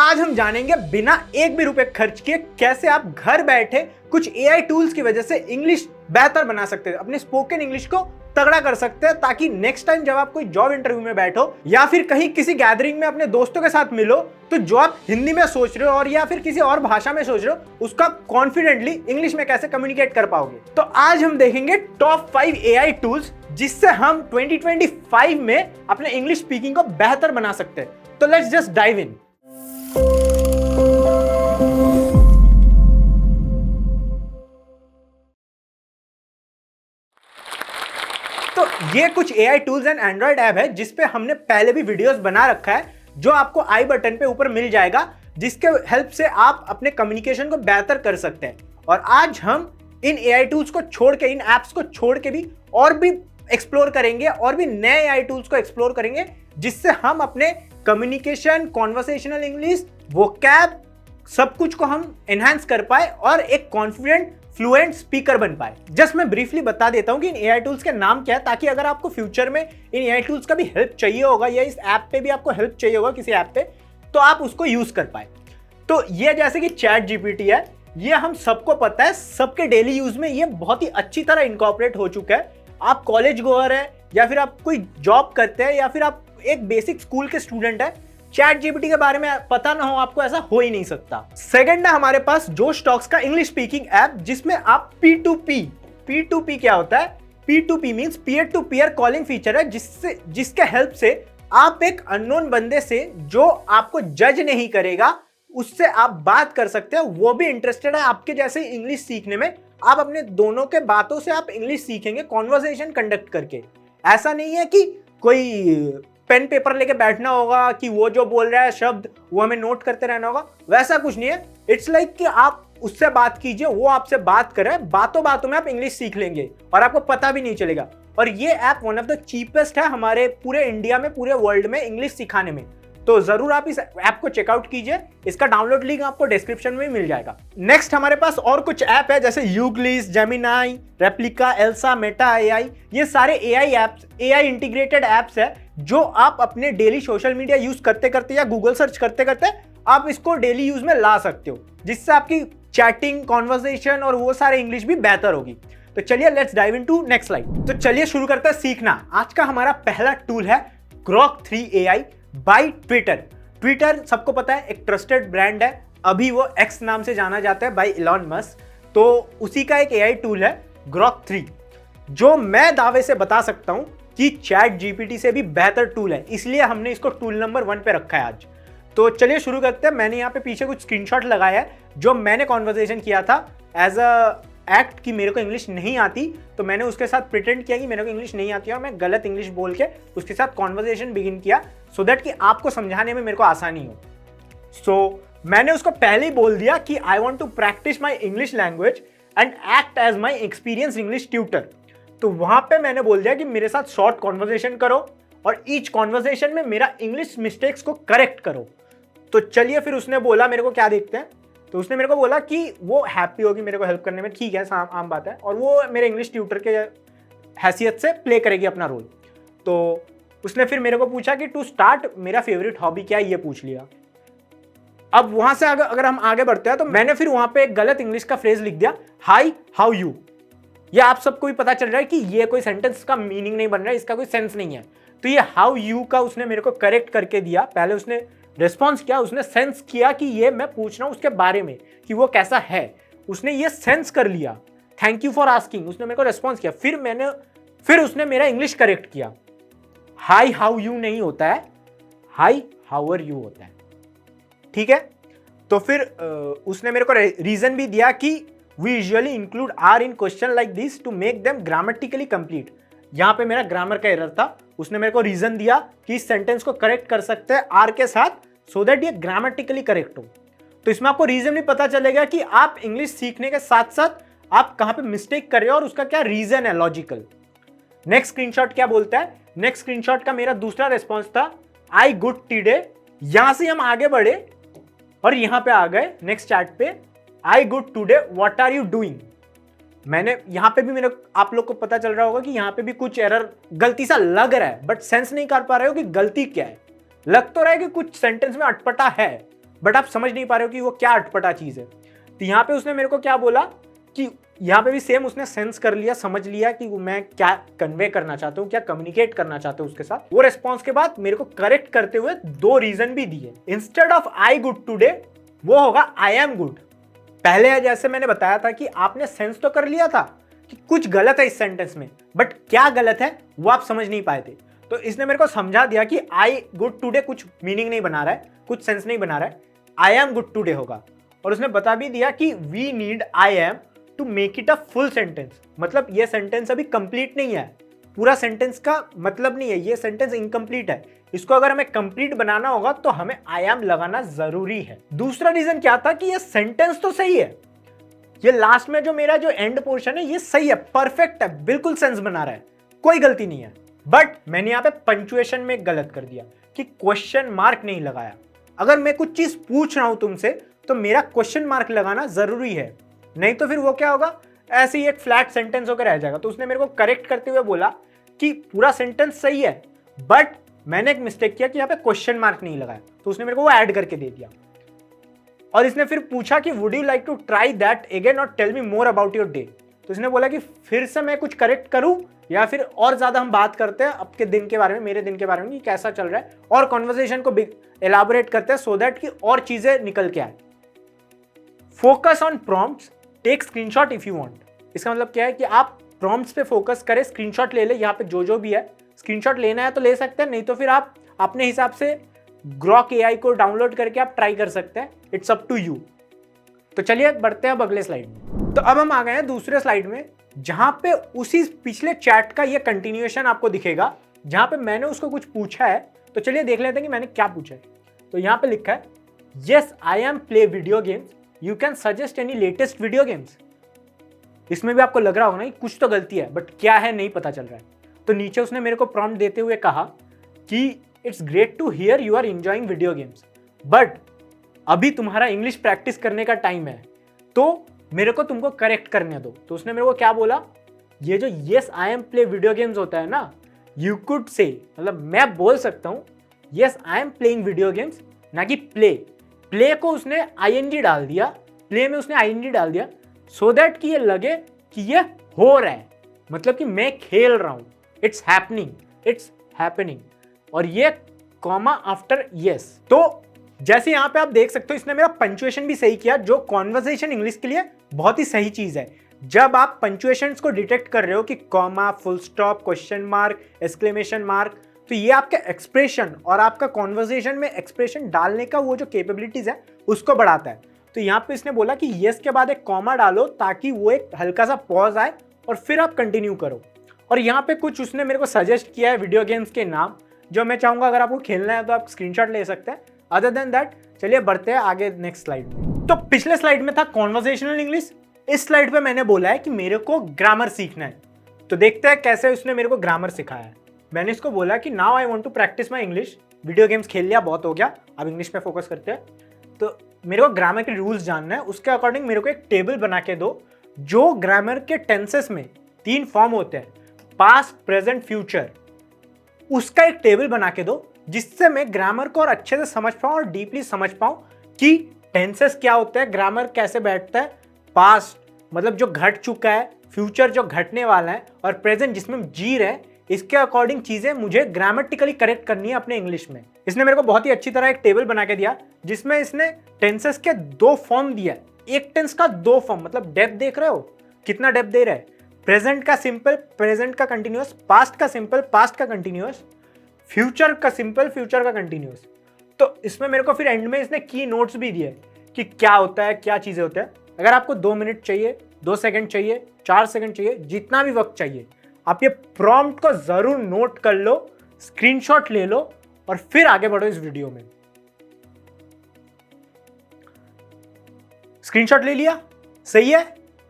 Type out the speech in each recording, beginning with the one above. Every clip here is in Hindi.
आज हम जानेंगे बिना एक भी रुपए खर्च किए कैसे आप घर बैठे कुछ एआई टूल्स की वजह से इंग्लिश बेहतर बना सकते हैं, अपने स्पोकन इंग्लिश को तगड़ा कर सकते हैं, ताकि नेक्स्ट टाइम जब आप कोई जॉब इंटरव्यू में बैठो या फिर कहीं किसी गैदरिंग में अपने दोस्तों के साथ मिलो तो जो आप हिंदी में सोच रहे हो और या फिर किसी और भाषा में सोच रहे हो उसका कॉन्फिडेंटली इंग्लिश में कैसे कम्युनिकेट कर पाओगे। तो आज हम देखेंगे टॉप 5 एआई टूल्स जिससे हम 2025 में अपने इंग्लिश स्पीकिंग को बेहतर बना सकते हैं। तो लेट्स जस्ट डाइव इन। तो ये कुछ AI tools and Android app है जिसपे हमने पहले भी वीडियोस बना रखा है, जो आपको आई बटन पे ऊपर मिल जाएगा, जिसके हेल्प से आप अपने कम्युनिकेशन को बेहतर कर सकते हैं। और आज हम इन AI टूल्स को छोड़ के, इन एप्स को छोड़ के भी और भी एक्सप्लोर करेंगे और भी नए AI टूल्स को एक्सप्लोर करेंगे, जिससे हम अपने कम्युनिकेशन, कॉन्वर्सेशनल इंग्लिश, वोकैब सब कुछ को हम एनहांस कर पाए और एक कॉन्फिडेंट फ्लुएंट स्पीकर बन पाए। जस्ट मैं ब्रीफली बता देता हूं कि इन एआई टूल्स के नाम क्या है, ताकि अगर आपको फ्यूचर में इन एआई टूल्स का भी हेल्प चाहिए होगा या इस ऐप पे भी आपको हेल्प चाहिए होगा किसी ऐप पे, तो आप उसको यूज कर पाए। तो ये जैसे कि चैट जीपीटी है, ये हम सबको पता है, सबके डेली यूज में ये बहुत ही अच्छी तरह इनकॉर्पोरेट हो चुका है। आप कॉलेज गोअर है या फिर आप कोई जॉब करते हैं या फिर आप एक बेसिक स्कूल के स्टूडेंट है, चैट जीपीटी के बारे में पता ना हो आपको ऐसा हो ही नहीं सकता। सेकंड है हमारे पास जोश टॉक्स का इंग्लिश स्पीकिंग ऐप, जिसमें आप P2P क्या होता है? P2P means peer to peer calling feature है, जिसके हेल्प से आप एक अननोन बंदे से जो आपको जज नहीं करेगा उससे आप बात कर सकते हैं। वो भी इंटरेस्टेड है आपके जैसे इंग्लिश सीखने में। आप अपने दोनों के बातों से आप इंग्लिश सीखेंगे कॉन्वर्सेशन कंडक्ट करके। ऐसा नहीं है कि कोई पेन पेपर लेके बैठना होगा कि वो जो बोल रहा है शब्द वो हमें नोट करते रहना होगा, वैसा कुछ नहीं है। इट्स लाइक कि आप उससे बात कीजिए, वो आपसे बात करे, बातों बातों में आप इंग्लिश सीख लेंगे और आपको पता भी नहीं चलेगा। और ये app one of the cheapest है हमारे पूरे इंडिया में, पूरे वर्ल्ड में इंग्लिश सिखाने में। तो जरूर आप इस ऐप को चेकआउट कीजिए, इसका डाउनलोड लिंक आपको डिस्क्रिप्शन में मिल जाएगा। नेक्स्ट हमारे पास और कुछ ऐप है जैसे Youglish, Gemini, Replika, ELSA, Meta AI. ये सारे AI apps, AI integrated apps है जो आप अपने डेली सोशल मीडिया यूज करते करते या गूगल सर्च करते करते आप इसको डेली यूज में ला सकते हो, जिससे आपकी चैटिंग, कॉन्वर्सेशन और वो सारे इंग्लिश भी बेहतर होगी। तो चलिए let's dive into next slide. तो चलिए शुरू करते हैं सीखना। आज का हमारा पहला टूल है Grok 3 AI by Twitter. Twitter सबको पता है एक ट्रस्टेड ब्रांड है, अभी वो एक्स नाम से जाना जाता है बाय इलॉन मस्क। तो उसी का एक एआई टूल है ग्रॉक 3, जो मैं दावे से बता सकता हूं कि चैट जीपीटी से भी बेहतर टूल है, इसलिए हमने इसको टूल नंबर 1 पे रखा है आज। तो चलिए शुरू करते हैं। मैंने यहाँ पे पीछे कुछ स्क्रीनशॉट लगाया है जो मैंने कॉन्वर्सेशन किया था एज अ एक्ट कि मेरे को इंग्लिश नहीं आती, तो मैंने उसके साथ प्रिटेंड किया कि मेरे को इंग्लिश नहीं आती और मैं गलत इंग्लिश बोल के उसके साथ कॉन्वर्सेशन बिगिन किया, सो दैट कि आपको समझाने में मेरे को आसानी हो। सो मैंने उसको पहले ही बोल दिया कि I want to practice my English language and act as my experience English tutor. तो वहां पे मैंने बोल दिया कि मेरे साथ शॉर्ट कॉन्वर्सेशन करो और ईच कॉन्वर्सेशन में मेरा इंग्लिश मिस्टेक्स को करेक्ट करो। तो चलिए फिर उसने बोला, मेरे को क्या देखते हैं, तो उसने मेरे को बोला कि वो हैप्पी होगी मेरे को हेल्प करने में, ठीक है आम बात है, और वो मेरे इंग्लिश ट्यूटर के हैसियत से प्ले करेगी अपना रोल। तो उसने फिर मेरे को पूछा कि टू स्टार्ट मेरा फेवरेट हॉबी क्या है, ये पूछ लिया। अब वहां से अगर हम आगे बढ़ते हैं तो मैंने फिर वहां पे एक गलत इंग्लिश का फ्रेज लिख दिया, हाई हाउ यू। ये आप सबको भी पता चल रहा है कि ये कोई सेंटेंस का मीनिंग नहीं बन रहा है, इसका कोई सेंस नहीं है। तो ये हाउ यू का उसने मेरे को करेक्ट करके दिया। पहले उसने रिस्पॉन्स किया, उसने सेंस किया कि ये मैं पूछ रहा हूं उसके बारे में कि वो कैसा है, उसने ये सेंस कर लिया। थैंक यू फॉर आस्किंग, उसने मेरे को रिस्पॉन्स किया। फिर उसने मेरा इंग्लिश करेक्ट किया। हाई हाउ यू नहीं होता है, हाई हाउ आर यू होता है, ठीक है। तो फिर उसने मेरे को रीजन भी दिया कि we usually include are in question like this to make them grammatically complete. यहां पे मेरा ग्रामर का एरर था, उसने मेरे को रीजन दिया कि इस सेंटेंस को करेक्ट कर सकते हैं आर के साथ, सो दैट ये ग्रामेटिकली करेक्ट हो। तो इसमें आपको रीजन भी पता चलेगा कि आप इंग्लिश सीखने के साथ साथ आप कहां पे मिस्टेक कर रहे हो और उसका क्या रीजन है लॉजिकल। नेक्स्ट स्क्रीनशॉट क्या बोलता है? नेक्स्ट स्क्रीनशॉट का मेरा दूसरा रिस्पॉन्स था, आई गुड टुडे। यहां से हम आगे बढ़े और यहां पे आ गए नेक्स्ट चैट पे, I good today what are you doing. मैंने यहां पे भी मेरे आप लोग को पता चल रहा होगा कि यहां पे भी कुछ एरर गलती सा लग रहा है, बट सेंस नहीं कर पा रहे हो कि गलती क्या है। लग तो रहा है कि कुछ सेंटेंस में अटपटा है, बट आप समझ नहीं पा रहे हो कि वो क्या अटपटा चीज है। तो यहाँ पे उसने मेरे को क्या बोला कि यहाँ पे भी सेम उसने सेंस कर लिया, समझ लिया कि मैं क्या कन्वे करना चाहता हूँ, क्या कम्युनिकेट करना चाहता हूँ उसके साथ। वो रिस्पॉन्स के बाद मेरे को करेक्ट करते हुए 2 रीजन भी दिए। Instead of I good today वो होगा आई एम गुड। पहले जैसे मैंने बताया था कि आपने सेंस तो कर लिया था कि कुछ गलत है इस सेंटेंस में, बट क्या गलत है वो आप समझ नहीं पाए थे। तो इसने मेरे को समझा दिया कि आई गुड टुडे कुछ मीनिंग नहीं बना रहा है, कुछ सेंस नहीं बना रहा है, आई एम गुड टुडे होगा। और उसने बता भी दिया कि we need I am to make it a full sentence. मतलब ये सेंटेंस अभी कंप्लीट नहीं है, पूरा सेंटेंस का मतलब नहीं है, ये सेंटेंस इनकम्प्लीट है। इसको अगर हमें कंप्लीट बनाना होगा तो हमें आई एम लगाना जरूरी है। दूसरा रीजन क्या था कि ये सेंटेंस तो सही है, ये लास्ट में जो मेरा जो एंड पोर्शन है ये सही है, परफेक्ट है, बिल्कुल सेंस बना रहा है, कोई गलती नहीं है। बट मैंने यहाँ पे पंक्चुएशन में गलत कर दिया कि क्वेश्चन मार्क नहीं लगाया। अगर मैं कुछ चीज पूछ रहा हूं तुमसे तो मेरा क्वेश्चन मार्क लगाना जरूरी है, नहीं तो फिर वो क्या होगा, ऐसे ही एक फ्लैट सेंटेंस होकर रह जाएगा। तो उसने मेरे को करेक्ट करते हुए बोला कि पूरा सेंटेंस सही है, बट मैंने एक मिस्टेक किया कि यहाँ पे क्वेश्चन मार्क नहीं लगाया। तो उसने मेरे को वो ऐड करके दे दिया। और इसने फिर पूछा कि would you like to try that again और tell me more about your day. तो इसने बोला कि फिर से मैं कुछ करेक्ट करूं या फिर और ज्यादा हम बात करते हैं आपके दिन के बारे में, मेरे दिन के बारे में कि कैसा चल रहा है, और कॉन्वर्सेशन को एलाबोरेट करते हैं सो दैट कि और चीजें निकल के आए। Focus on prompts, take screenshot if you want. इसका मतलब क्या है कि आप प्रॉम्प्ट्स पे फोकस करें, स्क्रीनशॉट ले ले, यहाँ पे जो भी है स्क्रीनशॉट लेना है तो ले सकते हैं, नहीं तो फिर आप अपने हिसाब से ग्रॉक एआई को डाउनलोड करके आप ट्राई कर सकते हैं, इट्स अप टू यू। तो चलिए बढ़ते हैं अब अगले स्लाइड में। तो अब हम आ गए हैं दूसरे स्लाइड में, जहां पे उसी पिछले चैट का ये कंटिन्यूएशन आपको दिखेगा, जहां पे मैंने उसको कुछ पूछा है। तो चलिए देख लेते हैं कि मैंने क्या पूछा है। तो यहाँ पे लिखा है yes I am play video games, you can suggest any latest video games. इसमें भी आपको लग रहा होगा ना कि कुछ तो गलती है, बट क्या है नहीं पता चल रहा है। तो नीचे उसने मेरे को प्रॉम्प्ट देते हुए कहा कि it's great to hear you are enjoying video games, but अभी तुम्हारा इंग्लिश प्रैक्टिस करने का टाइम है, तो मेरे को तुमको करेक्ट करने दो। तो उसने मेरे को क्या बोला, ये जो yes I am play video games होता है ना, यू कुड से, मतलब मैं बोल सकता हूँ yes I am playing video games, ना कि प्ले। प्ले को उसने आईएनजी डाल दिया, प्ले में उसने आईएनजी डाल दिया सो दैट कि ये लगे कि ये हो रहा है, मतलब कि मैं खेल रहा हूं, इट्स हैपनिंग, इट्स हैपनिंग, और ये कॉमा आफ्टर यस। तो जैसे यहां पे आप देख सकते हो इसने मेरा पंक्चुएशन भी सही किया, जो कॉन्वर्सेशन इंग्लिश के लिए बहुत ही सही चीज है। जब आप पंक्चुएशंस को डिटेक्ट कर रहे हो कि comma, full stop, question mark, exclamation mark, तो ये आपके एक्सप्रेशन और आपका कॉन्वर्सेशन में एक्सप्रेशन डालने का वो जो कैपेबिलिटीज है उसको बढ़ाता है। तो यहाँ पे इसने बोला कि यस के बाद एक कॉमा डालो ताकि वो एक हल्का सा पॉज आए और फिर आप कंटिन्यू करो। और यहाँ पे कुछ उसने मेरे को सजेस्ट किया है वीडियो गेम्स के नाम, जो मैं चाहूंगा अगर आपको खेलना है तो आप स्क्रीनशॉट ले सकते हैं। अदर देन दैट चलिए बढ़ते हैं आगे नेक्स्ट स्लाइड में। तो पिछले स्लाइड में था कॉन्वर्सेशनल इंग्लिश, इस स्लाइड पे मैंने बोला है कि मेरे को ग्रामर सीखना है। तो देखते हैं कैसे उसने मेरे को ग्रामर सिखाया है। मैंने इसको बोला कि now I want to practice my English, video games खेल लिया बहुत हो गया, अब इंग्लिश पे फोकस करते हैं। तो मेरे को ग्रामर के रूल्स जानना है, उसके अकॉर्डिंग मेरे को एक टेबल बना के दो जो ग्रामर के टेंसेस में 3 फॉर्म होते हैं, पास्ट, प्रेजेंट, फ्यूचर, उसका एक टेबल बना के दो जिससे मैं ग्रामर को और अच्छे से समझ पाऊं और डीपली समझ पाऊं कि टेंसेस क्या होते हैं, ग्रामर कैसे बैठता है, पास्ट मतलब जो घट चुका है, फ्यूचर जो घटने वाला है, और प्रेजेंट जिसमें हम जी रहे हैं, इसके अकॉर्डिंग चीजें मुझे ग्रामेटिकली करेक्ट करनी है अपने इंग्लिश में। इसने मेरे को बहुत ही अच्छी तरह एक टेबल बना के दिया जिसमें इसने टेंसेस के 2 फॉर्म दिया, एक टेंस का 2 फॉर्म, मतलब डेप्थ देख रहे हो कितना डेप्थ दे रहा है, प्रेजेंट का सिंपल, प्रेजेंट का कंटिन्यूअस, पास्ट का सिंपल, पास्ट का कंटिन्यूअस, फ्यूचर का सिंपल, फ्यूचर का कंटिन्यूअस। तो इसमें मेरे को फिर एंड में इसने की नोट्स भी दिए कि क्या होता है, क्या चीजें होते हैं। अगर आपको 2 मिनट चाहिए, 2 सेकंड चाहिए, 4 सेकंड चाहिए, जितना भी वक्त चाहिए, आप ये प्रॉम्प्ट को जरूर नोट कर लो, स्क्रीनशॉट ले लो और फिर आगे बढ़ो इस वीडियो में। स्क्रीनशॉट ले लिया, सही है,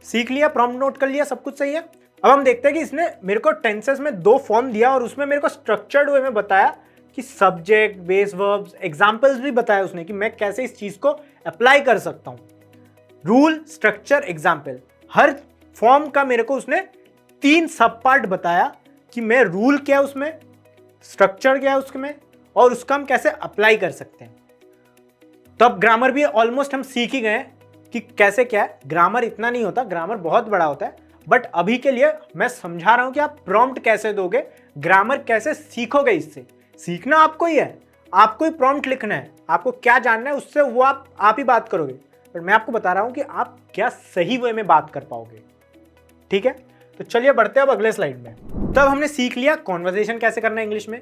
सीख लिया, प्रॉम्प्ट नोट कर लिया, सब कुछ सही है। अब हम देखते हैं कि इसने मेरे को टेंसेस में 2 फॉर्म दिया और उसमें मेरे को स्ट्रक्चर्ड वे में बताया कि सब्जेक्ट, बेस वर्ब्स, एग्जाम्पल्स भी बताया उसने कि मैं कैसे इस चीज को अप्लाई कर सकता हूं। रूल, स्ट्रक्चर, एग्जाम्पल, हर फॉर्म का मेरे को उसने 3 सब पार्ट बताया कि मैं रूल क्या है उसमें, स्ट्रक्चर क्या है उसमें, और उसका हम कैसे अप्लाई कर सकते हैं। तो अब ग्रामर भी ऑलमोस्ट हम सीख ही गए हैं कि कैसे क्या है। ग्रामर इतना नहीं होता, ग्रामर बहुत बड़ा होता है, बट अभी के लिए मैं समझा रहा हूं कि आप प्रॉम्प्ट कैसे दोगे, ग्रामर कैसे सीखोगे। इससे सीखना आपको ही है, आपको ही प्रॉम्प्ट लिखना है, आपको क्या जानना है उससे वो आप ही बात करोगे। पर मैं आपको बता रहा हूं कि आप क्या सही वे में बात कर पाओगे। ठीक है, तो चलिए बढ़ते हैं अब अगले स्लाइड में। तब हमने सीख लिया कॉन्वर्सेशन कैसे करना है इंग्लिश में,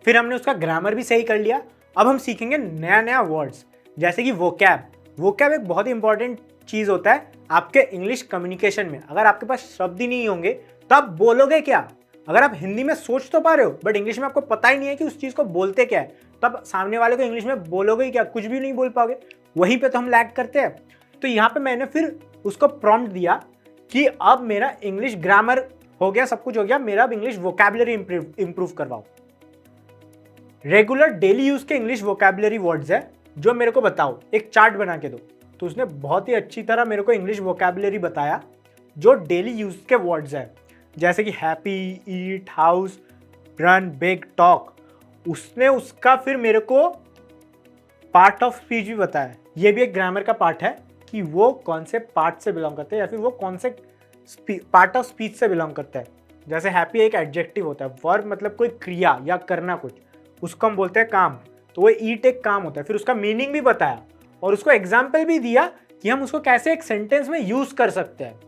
फिर हमने उसका ग्रामर भी सही कर लिया। अब हम सीखेंगे नया नया वर्ड्स, जैसे कि वोकैब। वोकैब एक बहुत ही इंपॉर्टेंट चीज होता है आपके इंग्लिश कम्युनिकेशन में। अगर आपके पास शब्द ही नहीं होंगे तो आप बोलोगे क्या। अगर आप हिंदी में सोच तो पा रहे हो बट इंग्लिश में आपको पता ही नहीं है कि उस चीज को बोलते क्या है, तब सामने वाले को इंग्लिश में बोलोगे ही क्या, कुछ भी नहीं बोल पाओगे। वहीं पे तो हम लैग करते हैं। तो यहाँ पे मैंने फिर उसको प्रॉम्प्ट दिया कि अब मेरा इंग्लिश ग्रामर हो गया, सब कुछ हो गया, मेरा अब इंग्लिश वोकैबुलरी इंप्रूव करवाओ। रेगुलर डेली यूज के इंग्लिश वोकैबुलरी वर्ड्स है जो मेरे को बताओ, एक चार्ट बना के दो। तो उसने बहुत ही अच्छी तरह मेरे को इंग्लिश वोकैबुलरी बताया जो डेली यूज के वर्ड्स है, जैसे कि हैप्पी, ईट, हाउस, रन, बिग, टॉक। उसने उसका फिर मेरे को पार्ट ऑफ स्पीच भी बताया। ये भी एक ग्रामर का पार्ट है कि वो कौन से पार्ट से बिलोंग करते हैं या फिर वो कौन से पार्ट ऑफ स्पीच से बिलोंग करता है। जैसे हैप्पी एक एडजेक्टिव होता है, वर्ब मतलब कोई क्रिया या करना कुछ, उसको हम बोलते हैं काम। तो वो ईट एक काम होता है। फिर उसका मीनिंग भी बताया और उसको एग्जाम्पल भी दिया कि हम उसको कैसे एक सेंटेंस में यूज कर सकते हैं।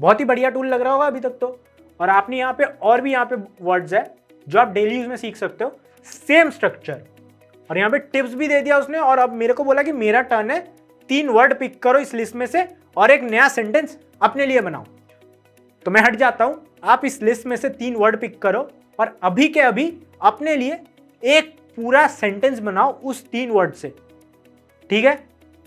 बहुत ही बढ़िया टूल लग रहा होगा अभी तक तो। और आपने यहाँ पे और भी यहाँ पे वर्ड्स है जो आप डेली यूज में सीख सकते हो, सेम स्ट्रक्चर। और यहाँ पे टिप्स भी दे दिया उसने। और अब मेरे को बोला कि मेरा टर्न है, 3 वर्ड पिक करो इस लिस्ट में से और एक नया सेंटेंस अपने लिए बनाओ। तो मैं हट जाता हूं, आप इस लिस्ट में से 3 वर्ड पिक करो और अभी के अभी अपने लिए एक पूरा सेंटेंस बनाओ उस 3 वर्ड से। ठीक है,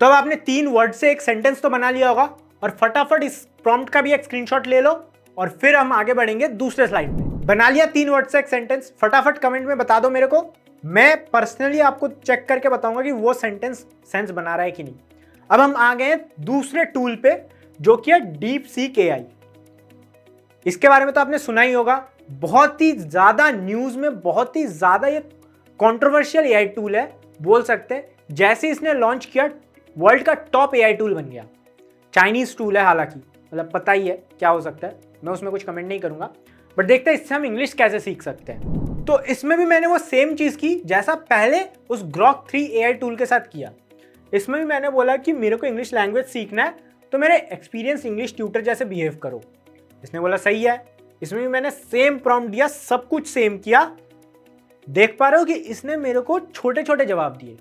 तो अब आपने 3 वर्ड से एक सेंटेंस तो बना लिया होगा और फटाफट इस प्रॉम्प्ट का भी एक स्क्रीनशॉट ले लो और फिर हम आगे बढ़ेंगे दूसरे स्लाइड में। बना लिया 3 वर्ड से एक सेंटेंस, फटाफट कमेंट में बता दो मेरे को। मैं पर्सनली आपको चेक करके बताऊंगा कि वो सेंटेंस सेंस बना रहा है कि नहीं। अब हम आ गए हैं दूसरे टूल पे जो कि है डीप सीक एआई। इसके बारे में तो आपने सुना ही होगा, बहुत ही ज्यादा न्यूज में, बहुत ही ज्यादा ये कंट्रोवर्शियल एआई टूल है बोल सकते हैं। जैसे इसने लॉन्च किया वर्ल्ड का टॉप एआई टूल बन गया। चाइनीज टूल है हालांकि, मतलब पता ही है क्या हो सकता है, मैं उसमें कुछ कमेंट नहीं करूंगा। बट देखते हैं इससे हम इंग्लिश कैसे सीख सकते हैं। तो इसमें भी मैंने वो सेम चीज की जैसा पहले उस ग्रॉक 3 एआई टूल के साथ किया। इसमें भी मैंने बोला कि मेरे को इंग्लिश लैंग्वेज सीखना है तो मेरे एक्सपीरियंस इंग्लिश ट्यूटर जैसे बिहेव करो। इसने बोला सही है। इसमें भी मैंने सेम प्रॉम्प्ट दिया, सब कुछ सेम किया। देख पा रहे हो कि इसने मेरे को छोटे छोटे जवाब दिए,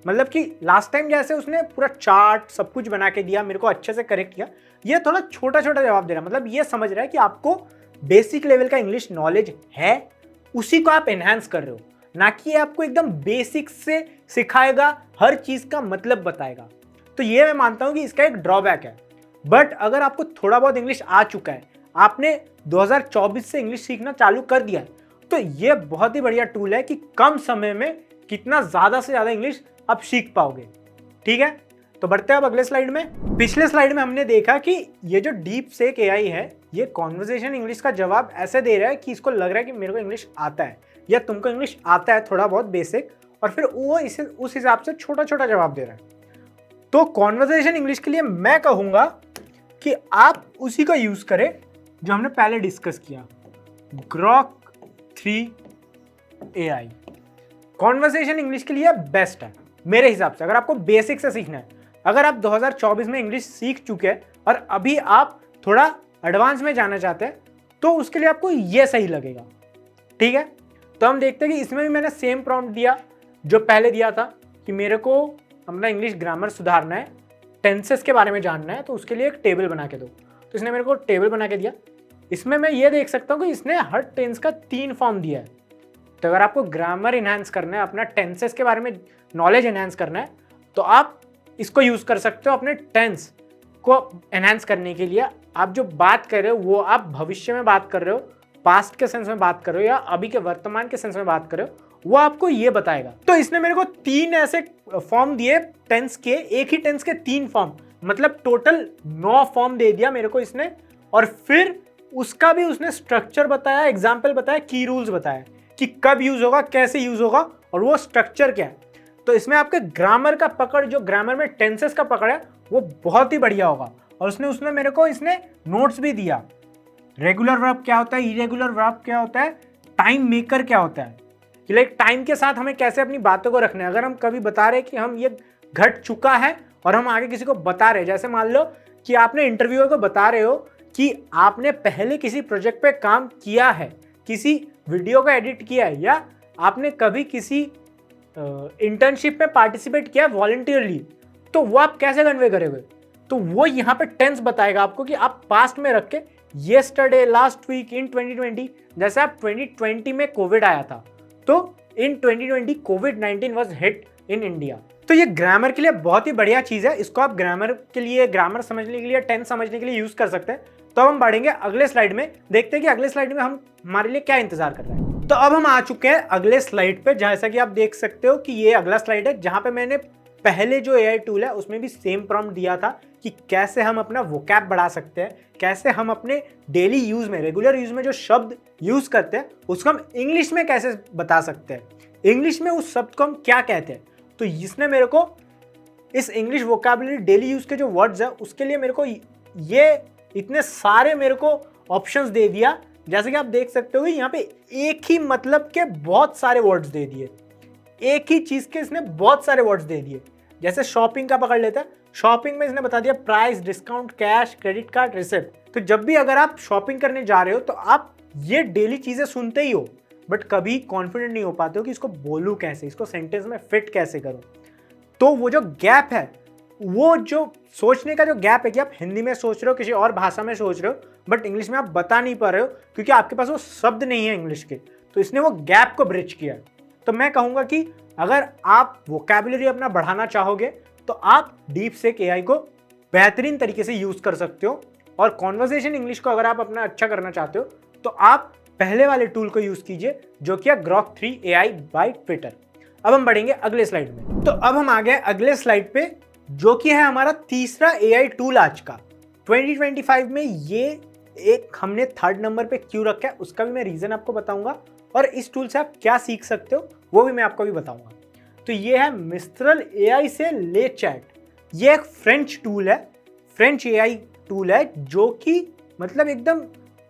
मतलब कि लास्ट टाइम जैसे उसने पूरा चार्ट सब कुछ बना के दिया, मेरे को अच्छे से करेक्ट किया, ये थोड़ा छोटा छोटा जवाब दे रहा है। मतलब ये समझ रहा है कि आपको बेसिक लेवल का इंग्लिश नॉलेज है, उसी को आप एनहांस कर रहे हो, ना कि आपको एकदम बेसिक से सिखाएगा, हर चीज का मतलब बताएगा। तो ये मैं मानता हूं कि इसका एक ड्रॉबैक है। बट अगर आपको थोड़ा बहुत इंग्लिश आ चुका है, आपने 2024 से इंग्लिश सीखना चालू कर दिया है, तो ये बहुत ही बढ़िया टूल है कि कम समय में कितना ज्यादा से ज्यादा इंग्लिश आप सीख पाओगे। ठीक है, तो बढ़ते हैं अब अगले स्लाइड में। पिछले स्लाइड में हमने देखा कि ये जो डीप सीक एआई है, ये कॉन्वर्सेशन इंग्लिश का जवाब ऐसे दे रहा है कि इसको लग रहा है कि मेरे को इंग्लिश आता है या तुमको इंग्लिश आता है थोड़ा बहुत बेसिक, और फिर वो इसे उस हिसाब से छोटा छोटा जवाब दे रहा है। तो कॉन्वर्सेशन इंग्लिश के लिए मैं कहूंगा कि आप उसी का यूज करें जो हमने पहले डिस्कस किया, ग्रॉक 3 एआई। कॉन्वर्सेशन इंग्लिश के लिए बेस्ट है मेरे हिसाब से, अगर आपको बेसिक से सीखना है। अगर आप 2024 में इंग्लिश सीख चुके हैं और अभी आप थोड़ा एडवांस में जाना चाहते हैं तो उसके लिए आपको ये सही लगेगा। ठीक है, तो हम देखते हैं कि इसमें भी मैंने सेम प्रॉम्प्ट दिया जो पहले दिया था कि मेरे को अपना इंग्लिश ग्रामर सुधारना है, टेंसेस के बारे में जानना है, तो उसके लिए एक टेबल बना के दो। तो इसने मेरे को टेबल बना के दिया। इसमें मैं ये देख सकता हूँ कि इसने हर टेंस का 3 फॉर्म दिया है। तो अगर आपको ग्रामर इन्हांस करना है, अपना टेंसेस के बारे में नॉलेज इन्हांस करना है, तो आप इसको यूज कर सकते हो अपने टेंस को एनहांस करने के लिए। आप जो बात कर रहे हो वो आप भविष्य में बात कर रहे हो, पास्ट के सेंस में बात कर रहे हो या अभी के वर्तमान के सेंस में बात कर रहे हो, वो आपको ये बताएगा। तो इसने मेरे को 3 ऐसे फॉर्म दिए टेंस के, एक ही टेंस के 3 फॉर्म, मतलब टोटल 9 फॉर्म दे दिया मेरे को इसने। और फिर उसका भी उसने स्ट्रक्चर बताया, एग्जाम्पल बताया, की रूल्स बताया कि कब यूज होगा, कैसे यूज होगा और वो स्ट्रक्चर क्या है। तो इसमें आपके ग्रामर का पकड़, जो ग्रामर में टेंसेस का पकड़ है वो बहुत ही बढ़िया होगा। और उसने मेरे को इसने नोट्स भी दिया, रेगुलर वर्ब क्या होता है, इरेगुलर वर्ब क्या होता है, टाइम मेकर क्या होता है, कि लाइक टाइम के साथ हमें कैसे अपनी बातों को रखना है। अगर हम कभी बता रहे कि हम ये घट चुका है और हम आगे किसी को बता रहे, जैसे मान लो कि आपने इंटरव्यूअर को बता रहे हो कि आपने पहले किसी प्रोजेक्ट पे काम किया है, किसी वीडियो को एडिट किया है, या आपने कभी किसी इंटर्नशिप में पार्टिसिपेट किया वॉलंटियरली, तो वो आप कैसे कन्वे करोगे? तो वो यहाँ पे टेंस बताएगा आपको कि आप पास्ट में रख के येस्टरडे, लास्ट वीक, इन 2020, जैसे आप 2020 में कोविड आया था तो इन 2020 कोविड-19 वाज हिट इन इंडिया। तो ये ग्रामर के लिए बहुत ही बढ़िया चीज है, इसको आप ग्रामर के लिए, ग्रामर समझने के लिए, टेंस समझने के लिए यूज कर सकते हैं। तो अब हम बढ़ेंगे अगले स्लाइड में, देखते हैं कि अगले स्लाइड में हम हमारे लिए क्या इंतजार कर रहे हैं। तो अब हम आ चुके हैं अगले स्लाइड पे। जैसा कि आप देख सकते हो कि ये अगला स्लाइड है, जहां पे मैंने पहले जो एआई टूल है उसमें भी सेम प्रॉम्प्ट दिया था कि कैसे हम अपना वोकैब बढ़ा सकते हैं, कैसे हम अपने डेली यूज में, रेगुलर यूज में जो शब्द यूज करते हैं उसको हम इंग्लिश में कैसे बता सकते हैं, इंग्लिश में उस शब्द को हम क्या कहते हैं। तो इसने मेरे को इस इंग्लिश वोकैबुलरी डेली यूज के जो वर्ड्स है उसके लिए मेरे को ये इतने सारे मेरे को ऑप्शंस दे दिया। जैसे कि आप देख सकते हो यहाँ पे एक ही मतलब के बहुत सारे वर्ड्स दे दिए, एक ही चीज के इसने बहुत सारे वर्ड्स दे दिए। जैसे शॉपिंग का पकड़ लेता है, शॉपिंग में इसने बता दिया price, discount, cash, credit card, receipt. तो जब भी अगर आप शॉपिंग करने जा रहे हो तो आप ये डेली चीजें सुनते ही हो, बट कभी कॉन्फिडेंट नहीं हो पाते हो कि इसको बोलूं कैसे, इसको सेंटेंस में फिट कैसे करूं। तो वो जो गैप है, वो जो सोचने का जो गैप है कि आप हिंदी में सोच रहे हो, किसी और भाषा में सोच रहे हो, बट इंग्लिश में आप बता नहीं पा रहे हो क्योंकि आपके पास वो शब्द नहीं है इंग्लिश के। तो इसने वो गैप को ब्रिज किया। तो मैं कहूंगा कि अगर आप वोकैबुलरी अपना बढ़ाना चाहोगे तो आप डीपसीक एआई को बेहतरीन तरीके से यूज कर सकते हो। और कॉन्वर्सेशन इंग्लिश को अगर आप अपना अच्छा करना चाहते हो तो आप पहले वाले टूल को यूज कीजिए, जो कि है ग्रॉक 3 AI बाय ट्विटर। अब हम बढ़ेंगे अगले स्लाइड में। तो अब हम आ गए अगले स्लाइड पे, जो कि है हमारा तीसरा एआई टूल आज का। 2025 में ये एक हमने 3rd नंबर पे क्यों रखा है उसका भी मैं रीजन आपको बताऊंगा, और इस टूल से आप क्या सीख सकते हो वो भी मैं आपको भी बताऊंगा। तो ये है मिस्ट्रल एआई से ले चैट। ये एक फ्रेंच टूल है, फ्रेंच एआई टूल है, जो कि मतलब एकदम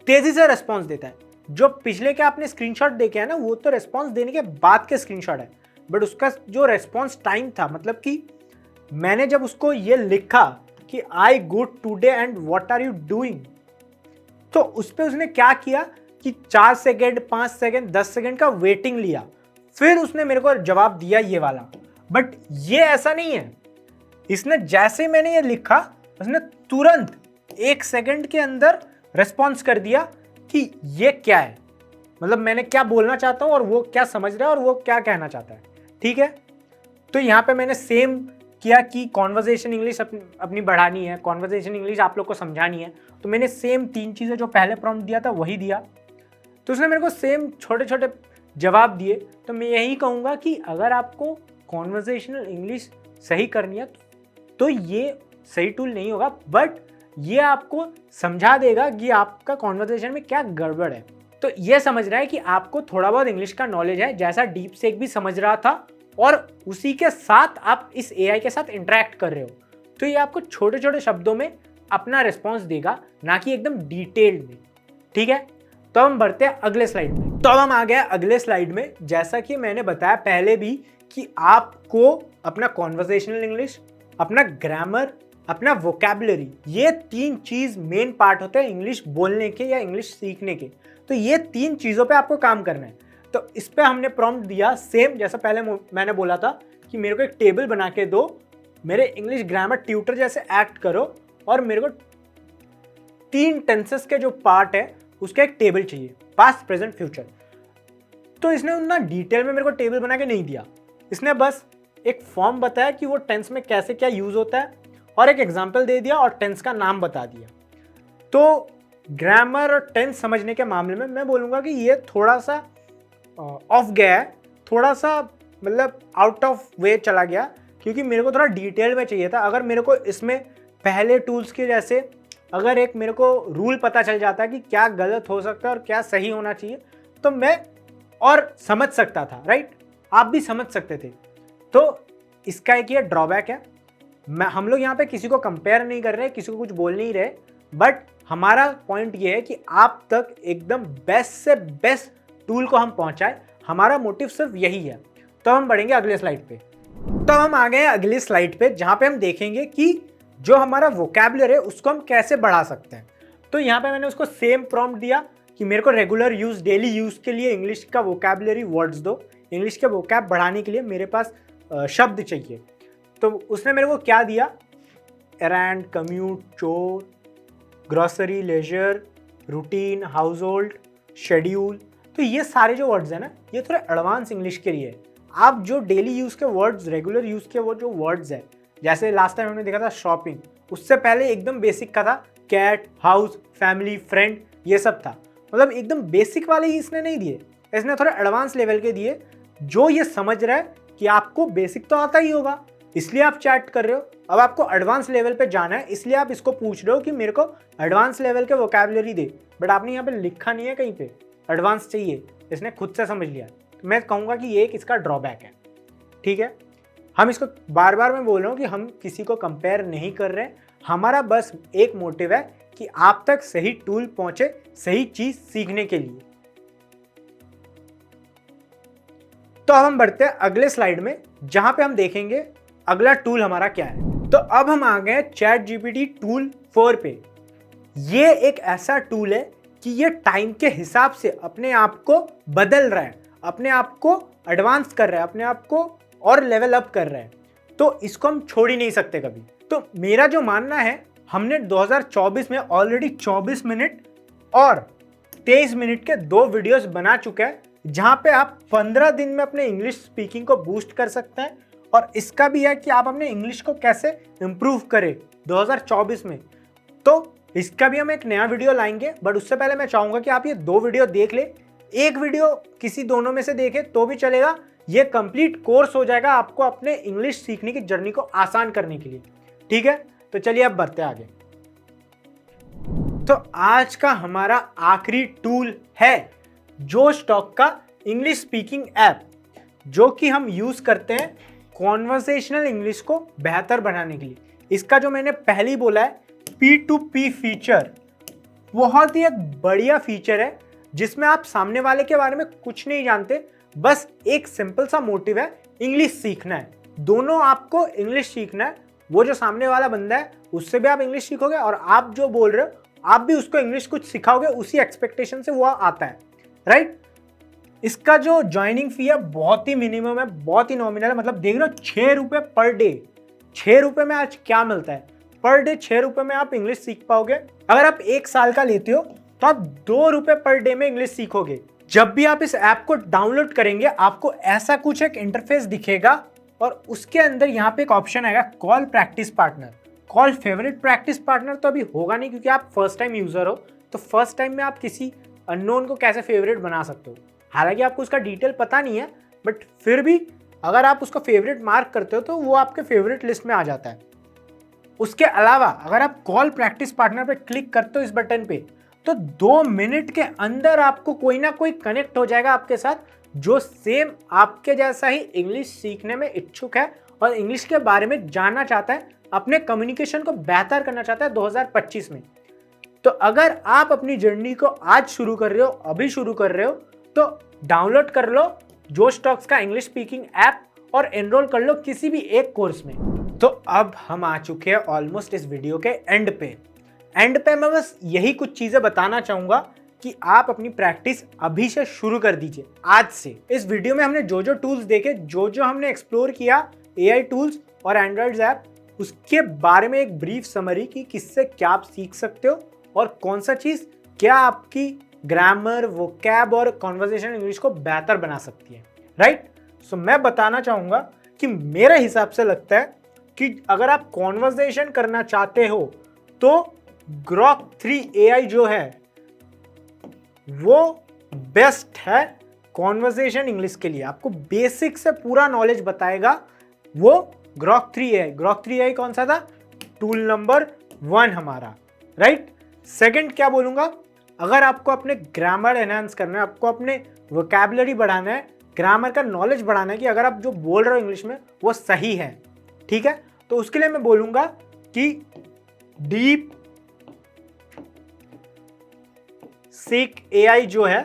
तेजी से रिस्पॉन्स देता है। जो पिछले के आपने स्क्रीनशॉट देखे हैं ना, वो तो रिस्पॉन्स देने के बाद के स्क्रीनशॉट है, बट उसका जो रिस्पॉन्स टाइम था, मतलब कि मैंने जब उसको ये लिखा कि I good today and what are you doing, तो उस पर उसने क्या किया कि 4 सेकेंड, 5 सेकेंड, 10 सेकेंड का वेटिंग लिया, फिर उसने मेरे को जवाब दिया ये वाला। बट ये ऐसा नहीं है, इसने जैसे मैंने ये लिखा उसने तुरंत 1 सेकेंड के अंदर रिस्पॉन्स कर दिया कि ये क्या है, मतलब मैंने क्या बोलना चाहता हूं और वो क्या समझ रहा है और वो क्या कहना चाहता है। ठीक है, तो यहाँ पे मैंने सेम किया कि कॉन्वर्जेशन इंग्लिश अपनी बढ़ानी है, कॉन्वर्जेशन इंग्लिश आप लोग को समझानी है, तो मैंने सेम 3 चीज़ें जो पहले प्रॉम्प्ट दिया था वही दिया। तो उसने मेरे को सेम छोटे छोटे जवाब दिए। तो मैं यही कहूँगा कि अगर आपको कॉन्वर्जेशनल इंग्लिश सही करनी है तो ये सही टूल नहीं होगा, बट ये आपको समझा देगा कि आपका कॉन्वर्जेशन में क्या गड़बड़ है। तो ये समझ रहा है कि आपको थोड़ा बहुत इंग्लिश का नॉलेज है, जैसा डीपसीक भी समझ रहा था, और उसी के साथ आप इस एआई के साथ इंटरेक्ट कर रहे हो। तो ये आपको छोटे छोटे शब्दों में अपना रिस्पॉन्स देगा, ना कि एकदम डिटेल्ड में। ठीक है, तो हम बढ़ते हैं अगले स्लाइड में। तो अब हम आ गए अगले स्लाइड में। जैसा कि मैंने बताया पहले भी कि आपको अपना कॉन्वर्सेशनल इंग्लिश, अपना ग्रामर, अपना वोकैबुलरी, ये 3 चीज मेन पार्ट होते हैं इंग्लिश बोलने के या इंग्लिश सीखने के। तो ये 3 चीजों पे आपको काम करना है। तो इस पे हमने प्रॉम्प्ट दिया सेम जैसा पहले मैंने बोला था कि मेरे को एक टेबल बना के दो, मेरे इंग्लिश ग्रामर ट्यूटर जैसे एक्ट करो, और मेरे को 3 टेंसेस के जो पार्ट है उसका एक टेबल चाहिए, पास्ट, प्रेजेंट, फ्यूचर। तो इसने उतना डिटेल में मेरे को टेबल बना के नहीं दिया, इसने बस एक फॉर्म बताया कि वो टेंस में कैसे क्या यूज होता है, और एक एग्जाम्पल दे दिया और टेंस का नाम बता दिया। तो ग्रामर और टेंस समझने के मामले में मैं बोलूँगा कि ये थोड़ा सा ऑफ गया है, थोड़ा सा मतलब आउट ऑफ वे चला गया, क्योंकि मेरे को थोड़ा डिटेल में चाहिए था। अगर मेरे को इसमें पहले टूल्स के जैसे अगर एक मेरे को रूल पता चल जाता है कि क्या गलत हो सकता है और क्या सही होना चाहिए, तो मैं और समझ सकता था, राइट, आप भी समझ सकते थे। तो इसका एक ये ड्रॉबैक है, हम लोग यहाँ पे किसी को कंपेयर नहीं कर रहे, किसी को कुछ बोल नहीं रहे, बट हमारा पॉइंट ये है कि आप तक एकदम बेस्ट से बेस्ट टूल को हम पहुँचाए। हमारा मोटिव सिर्फ यही है। तो हम बढ़ेंगे अगले स्लाइड पे। तो हम आ गए अगली स्लाइड पे, जहाँ पे हम देखेंगे कि जो हमारा वोकैबुलरी है उसको हम कैसे बढ़ा सकते हैं। तो यहाँ पे मैंने उसको सेम प्रॉम्प्ट दिया कि मेरे को रेगुलर यूज़, डेली यूज़ के लिए इंग्लिश का वोकैबुलरी वर्ड्स दो, इंग्लिश के वोकैब बढ़ाने के लिए मेरे पास शब्द चाहिए। तो उसने मेरे को क्या दिया, errand, commute, chore, grocery, leisure, routine, household, schedule. तो ये सारे जो वर्ड्स हैं ना, ये थोड़े एडवांस इंग्लिश के लिए। आप जो डेली यूज़ के वर्ड्स, रेगुलर यूज़ के वो जो वर्ड्स है, जैसे लास्ट टाइम हमने देखा था शॉपिंग, उससे पहले एकदम बेसिक का था कैट, हाउस, फैमिली, फ्रेंड, ये सब था। मतलब एकदम बेसिक वाले ही इसने नहीं दिए, इसने थोड़े एडवांस लेवल के दिए। जो ये समझ रहा है कि आपको बेसिक तो आता ही होगा, इसलिए आप चैट कर रहे हो, अब आपको एडवांस लेवल पे जाना है, इसलिए आप इसको पूछ रहे हो कि मेरे को एडवांस लेवल के वोकैबुलरी दे, बट आपने यहाँ पे लिखा नहीं है कहीं पे एडवांस चाहिए, इसने खुद से समझ लिया। तो मैं कहूँगा कि ये एक इसका ड्रॉबैक है। ठीक है, हम इसको बार बार मैं बोल रहा हूँ कि हम किसी को कंपेयर नहीं कर रहे, हमारा बस एक मोटिव है कि आप तक सही टूल पहुंचे सही चीज सीखने के लिए। तो अब हम बढ़ते हैं अगले स्लाइड में, जहां पे हम देखेंगे अगला टूल हमारा क्या है। तो अब हम आ गए चैट जीपीटी टूल 4 पे। ये एक ऐसा टूल है कि ये टाइम के हिसाब से अपने आप को बदल रहा है, अपने आप को एडवांस कर रहा है, अपने आप को और लेवल अप कर रहा है। तो इसको हम छोड़ ही नहीं सकते कभी। तो मेरा जो मानना है, हमने 2024 में ऑलरेडी 24 मिनट और 23 मिनट के 2 वीडियोस बना चुके हैं, जहां पे आप 15 दिन में अपने इंग्लिश स्पीकिंग को बूस्ट कर सकते हैं। और इसका भी है कि आप अपने इंग्लिश को कैसे इंप्रूव करें 2024 में। तो इसका भी हम एक नया वीडियो लाएंगे, बट उससे पहले मैं चाहूंगा कि आप ये 2 वीडियो देख ले। एक वीडियो किसी दोनों में से देखें तो भी चलेगा, ये कंप्लीट कोर्स हो जाएगा आपको अपने इंग्लिश सीखने की जर्नी को आसान करने के लिए। ठीक है, तो चलिए अब बढ़ते आगे। तो आज का हमारा आखिरी टूल है जोशटॉक का इंग्लिश स्पीकिंग ऐप, जो कि हम यूज करते हैं कॉन्वर्सेशनल इंग्लिश को बेहतर बनाने के लिए। इसका जो मैंने पहले ही बोला है P2P फीचर, बहुत ही एक बढ़िया फीचर है, जिसमें आप सामने वाले के बारे में कुछ नहीं जानते, बस एक सिंपल सा मोटिव है, इंग्लिश सीखना है। दोनों आपको इंग्लिश सीखना है, वो जो सामने वाला बंदा है उससे भी आप इंग्लिश सीखोगे, और आप जो बोल रहे हो आप भी उसको इंग्लिश कुछ सिखाओगे, उसी एक्सपेक्टेशन से वो आता है, राइट। इसका जो ज्वाइनिंग फी है बहुत ही मिनिमम है, बहुत ही नॉमिनल है। मतलब देख रहे हो 6 रुपये पर डे। 6 रुपये में आज क्या मिलता है, पर डे 6 रुपये में आप इंग्लिश सीख पाओगे। अगर आप 1 साल का लेते हो तो आप 2 रुपये पर डे में इंग्लिश सीखोगे। जब भी आप इस ऐप को डाउनलोड करेंगे, आपको ऐसा कुछ एक इंटरफेस दिखेगा, और उसके अंदर यहाँ पे एक ऑप्शन आएगा call practice partner. Call favourite practice partner तो अभी होगा नहीं, क्योंकि आप फर्स्ट टाइम यूजर हो। तो फर्स्ट टाइम में आप किसी अननोन को कैसे फेवरेट बना सकते हो। हालांकि आपको उसका डिटेल पता नहीं है, बट फिर भी अगर आप उसको फेवरेट मार्क करते हो तो वो आपके फेवरेट लिस्ट में आ जाता है। उसके अलावा अगर आप कॉल प्रैक्टिस पार्टनर पे क्लिक करते हो इस बटन पे, तो 2 मिनट के अंदर आपको कोई ना कोई कनेक्ट हो जाएगा आपके साथ, जो सेम आपके जैसा ही इंग्लिश सीखने में इच्छुक है और इंग्लिश के बारे में जानना चाहता है, अपने कम्युनिकेशन को बेहतर करना चाहता है 2025 में। तो अगर आप अपनी जर्नी को आज शुरू कर रहे हो, अभी शुरू कर रहे हो, तो डाउनलोड कर लो जोशटॉक्स का इंग्लिश स्पीकिंग ऐप और एनरोल कर लो किसी भी एक कोर्स में। तो अब हम आ चुके हैं ऑलमोस्ट इस वीडियो के एंड पे। मैं बस यही कुछ चीजें बताना चाहूंगा कि आप अपनी प्रैक्टिस अभी से शुरू कर दीजिए, आज से। इस वीडियो में हमने जो जो टूल्स देखे, जो जो हमने एक्सप्लोर किया, AI टूल्स और एंड्रॉइड ऐप, उसके बारे में एक ब्रीफ समरी की, किससे क्या आप सीख सकते हो और कौन सा चीज क्या आपकी ग्रामर, वोकैब और कॉन्वर्सेशन इंग्लिश को बेहतर बना सकती है, राइट। सो मैं बताना चाहूंगा कि मेरे हिसाब से लगता है कि अगर आप कॉन्वर्सेशन करना चाहते हो तो Grok 3 AI जो है वो बेस्ट है कॉन्वर्सेशन इंग्लिश के लिए। आपको बेसिक से पूरा नॉलेज बताएगा वो Grok 3 AI। Grok 3 AI कौन सा था, टूल नंबर 1 हमारा, राइट। सेकंड क्या बोलूंगा, अगर आपको अपने ग्रामर एनहांस करना है, आपको अपने वोकैबुलरी बढ़ाना है, ग्रामर का नॉलेज बढ़ाना है कि अगर आप जो बोल रहे हो इंग्लिश में वो सही है, ठीक है। तो उसके लिए मैं बोलूंगा कि डीप सीक एआई जो है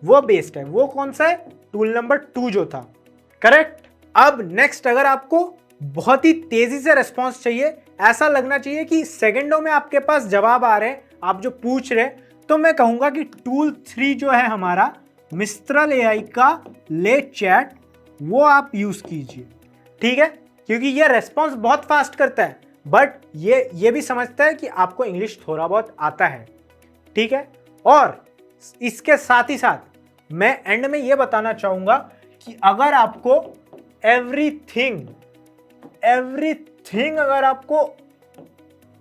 वो बेस्ड है। वो कौन सा है? टूल नंबर 2 जो था, करेक्ट। अब नेक्स्ट, अगर आपको बहुत ही तेजी से रिस्पॉन्स चाहिए, ऐसा लगना चाहिए कि सेकंडों में आपके पास जवाब आ रहे हैं, आप जो पूछ रहे, तो मैं कहूंगा कि टूल 3 जो है हमारा मिस्ट्रल एआई का ले चैट, वो आप यूज कीजिए, ठीक है। क्योंकि ये रेस्पॉन्स बहुत फास्ट करता है, बट ये भी समझता है कि आपको इंग्लिश थोड़ा बहुत आता है, ठीक है। और इसके साथ ही साथ मैं एंड में ये बताना चाहूंगा कि अगर आपको एवरीथिंग अगर आपको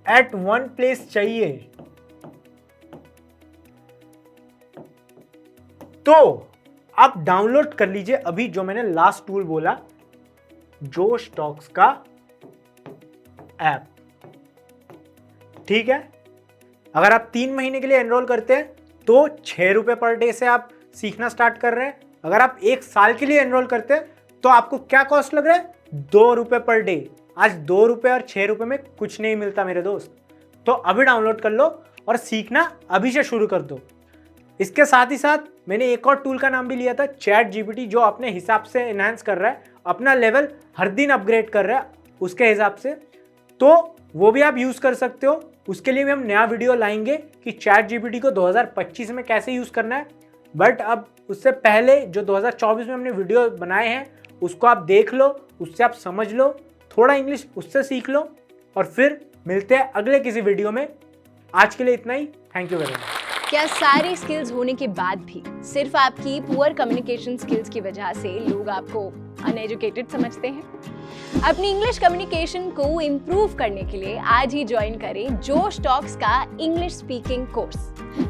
एट वन प्लेस चाहिए, तो आप डाउनलोड कर लीजिए अभी जो मैंने लास्ट टूल बोला, जोश टॉक्स का ऐप, ठीक है। अगर आप 3 महीने के लिए एनरोल करते हैं तो 6 रुपए पर डे से आप सीखना स्टार्ट कर रहे हैं। अगर आप 1 साल के लिए एनरोल करते हैं तो आपको क्या कॉस्ट लग रहा है? 2 रुपए पर डे। आज 2 रुपए और 6 रुपए में कुछ नहीं मिलता मेरे दोस्त। तो अभी डाउनलोड कर लो और सीखना अभी से शुरू कर दो। इसके साथ ही साथ मैंने एक और टूल का नाम भी लिया था, चैट जीपीटी, जो अपने हिसाब से एनहांस कर रहा है, अपना लेवल हर दिन अपग्रेड कर रहा है उसके हिसाब से, तो वो भी आप यूज़ कर सकते हो। उसके लिए भी हम नया वीडियो लाएंगे कि चैट जीपीटी को 2025 में कैसे यूज़ करना है। बट अब उससे पहले जो 2024 में हमने वीडियो बनाए हैं उसको आप देख लो, उससे आप समझ लो, थोड़ा इंग्लिश उससे सीख लो, और फिर मिलते हैं अगले किसी वीडियो में। आज के लिए इतना ही, थैंक यू वेरी मच। क्या सारी स्किल्स होने के बाद भी सिर्फ आपकी पुअर कम्युनिकेशन स्किल्स की वजह से लोग आपको अनएजुकेटेड समझते हैं? अपनी इंग्लिश कम्युनिकेशन को इम्प्रूव करने के लिए आज ही ज्वाइन करें जोश टॉक्स का इंग्लिश स्पीकिंग कोर्स,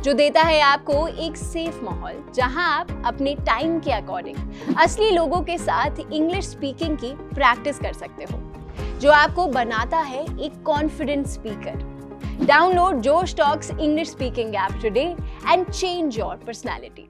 जो देता है आपको एक सेफ माहौल जहां आप अपने टाइम के अकॉर्डिंग असली लोगों के साथ इंग्लिश स्पीकिंग की प्रैक्टिस कर सकते हो, जो आपको बनाता है एक confident speaker. Download Josh Talks English Speaking app today and change your personality.